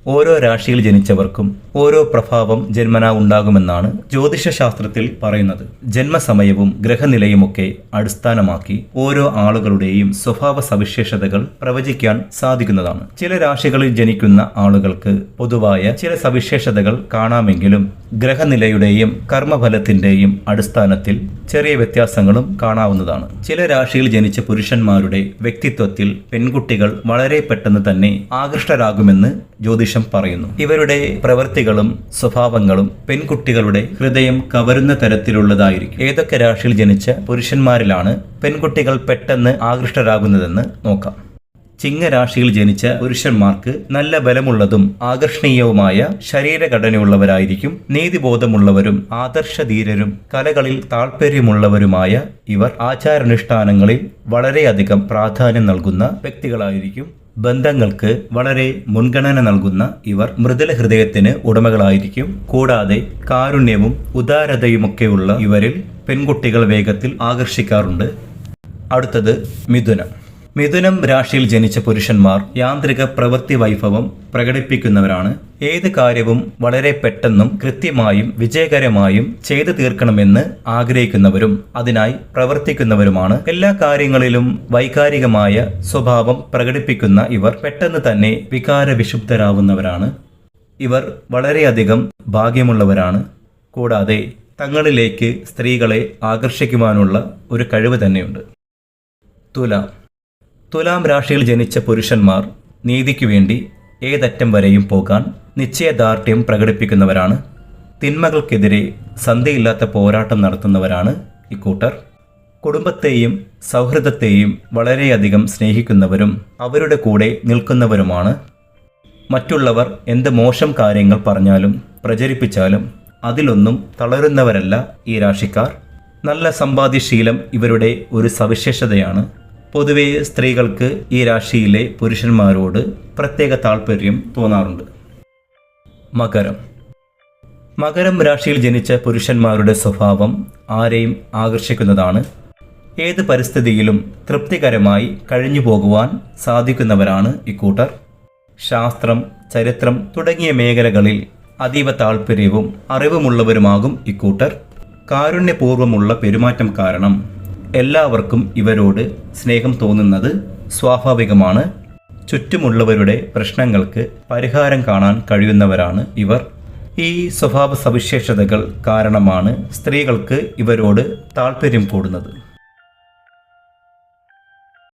ഓരോ രാശിയിൽ ജനിച്ചവർക്കും ഓരോ പ്രഭാവം ജന്മനാ ഉണ്ടാകുമെന്നാണ് ജ്യോതിഷശാസ്ത്രത്തിൽ പറയുന്നത്. ജന്മസമയവും ഗ്രഹനിലയുമൊക്കെ അടിസ്ഥാനമാക്കി ഓരോ ആളുകളുടെയും സ്വഭാവ സവിശേഷതകൾ പ്രവചിക്കാൻ സാധിക്കുന്നതാണ്. ചില രാശികളിൽ ജനിക്കുന്ന ആളുകൾക്ക് പൊതുവായ ചില സവിശേഷതകൾ കാണാമെങ്കിലും ഗ്രഹനിലയുടെയും കർമ്മഫലത്തിന്റെയും അടിസ്ഥാനത്തിൽ ചെറിയ വ്യത്യാസങ്ങളും കാണാവുന്നതാണ്. ചില രാശിയിൽ ജനിച്ച പുരുഷന്മാരുടെ വ്യക്തിത്വത്തിൽ പെൺകുട്ടികൾ വളരെ പെട്ടെന്ന് തന്നെ ആകൃഷ്ടരാകുമെന്ന് ജ്യോതിഷം പറയുന്നു. ഇവരുടെ പ്രവൃത്തികളും സ്വഭാവങ്ങളും പെൺകുട്ടികളുടെ ഹൃദയം കവരുന്ന തരത്തിലുള്ളതായിരിക്കും. ഏതൊക്കെ രാശിയിൽ ജനിച്ച പുരുഷന്മാരിലാണ് പെൺകുട്ടികൾ പെട്ടെന്ന് ആകൃഷ്ടരാകുന്നതെന്ന് നോക്കാം. ചിങ്ങരാശിയിൽ ജനിച്ച പുരുഷന്മാർക്ക് നല്ല ബലമുള്ളതും ആകർഷണീയവുമായ ശരീരഘടനയുള്ളവരായിരിക്കും. നീതിബോധമുള്ളവരും ആദർശധീരരും കലകളിൽ താല്പര്യമുള്ളവരുമായ ഇവർ ആചാരാനുഷ്ഠാനങ്ങളിൽ വളരെയധികം പ്രാധാന്യം നൽകുന്ന വ്യക്തികളായിരിക്കും. ബന്ധങ്ങൾക്ക് വളരെ മുൻഗണന നൽകുന്ന ഇവർ മൃദുല ഹൃദയത്തിന് ഉടമകളായിരിക്കും. കൂടാതെ കാരുണ്യവും ഉദാരതയുമൊക്കെയുള്ള ഇവരിൽ പെൺകുട്ടികൾ വേഗത്തിൽ ആകർഷിക്കാറുണ്ട്. അടുത്തത് മിഥുനം. മിഥുനം രാശിയിൽ ജനിച്ച പുരുഷന്മാർ യാന്ത്രിക പ്രവൃത്തി വൈഭവം പ്രകടിപ്പിക്കുന്നവരാണ്. ഏത് കാര്യവും വളരെ പെട്ടെന്നും കൃത്യമായും വിജയകരമായും ചെയ്തു തീർക്കണമെന്ന് ആഗ്രഹിക്കുന്നവരും അതിനായി പ്രവർത്തിക്കുന്നവരുമാണ്. എല്ലാ കാര്യങ്ങളിലും വൈകാരികമായ സ്വഭാവം പ്രകടിപ്പിക്കുന്ന ഇവർ പെട്ടെന്ന് തന്നെ വികാരവിശുദ്ധരാവുന്നവരാണ്. ഇവർ വളരെയധികം ഭാഗ്യമുള്ളവരാണ്. കൂടാതെ തങ്ങളിലേക്ക് സ്ത്രീകളെ ആകർഷിക്കുവാനുള്ള ഒരു കഴിവ് തന്നെയുണ്ട്. തുലാം രാശിയിൽ ജനിച്ച പുരുഷന്മാർ നീതിക്കു വേണ്ടി ഏതറ്റം വരെയും പോകാൻ നിശ്ചയദാർഢ്യം പ്രകടിപ്പിക്കുന്നവരാണ്. തിന്മകൾക്കെതിരെ സന്ധിയില്ലാത്ത പോരാട്ടം നടത്തുന്നവരാണ് ഇക്കൂട്ടർ. കുടുംബത്തെയും സൗഹൃദത്തെയും വളരെയധികം സ്നേഹിക്കുന്നവരും അവരുടെ കൂടെ നിൽക്കുന്നവരുമാണ്. മറ്റുള്ളവർ എന്ത് മോശം കാര്യങ്ങൾ പറഞ്ഞാലും പ്രചരിപ്പിച്ചാലും അതിലൊന്നും തളരുന്നവരല്ല ഈ രാശിക്കാർ. നല്ല സമ്പാദ്യശീലം ഇവരുടെ ഒരു സവിശേഷതയാണ്. പൊതുവെ സ്ത്രീകൾക്ക് ഈ രാശിയിലെ പുരുഷന്മാരോട് പ്രത്യേക താല്പര്യം തോന്നാറുണ്ട്. മകരം രാശിയിൽ ജനിച്ച പുരുഷന്മാരുടെ സ്വഭാവം ആരെയും ആകർഷിക്കുന്നതാണ്. ഏത് പരിസ്ഥിതിയിലും തൃപ്തികരമായി കഴിഞ്ഞു പോകുവാൻ സാധിക്കുന്നവരാണ് ഇക്കൂട്ടർ. ശാസ്ത്രം, ചരിത്രം തുടങ്ങിയ മേഖലകളിൽ അതീവ താല്പര്യവും അറിവുമുള്ളവരുമാകും ഇക്കൂട്ടർ. കാരുണ്യപൂർവ്വമുള്ള പെരുമാറ്റം കാരണം എല്ലാവർക്കും ഇവരോട് സ്നേഹം തോന്നുന്നത് സ്വാഭാവികമാണ്. ചുറ്റുമുള്ളവരുടെ പ്രശ്നങ്ങൾക്ക് പരിഹാരം കാണാൻ കഴിയുന്നവരാണ് ഇവർ. ഈ സ്വഭാവ സവിശേഷതകൾ കാരണമാണ് സ്ത്രീകൾക്ക് ഇവരോട് താല്പര്യം കൂടുന്നത്.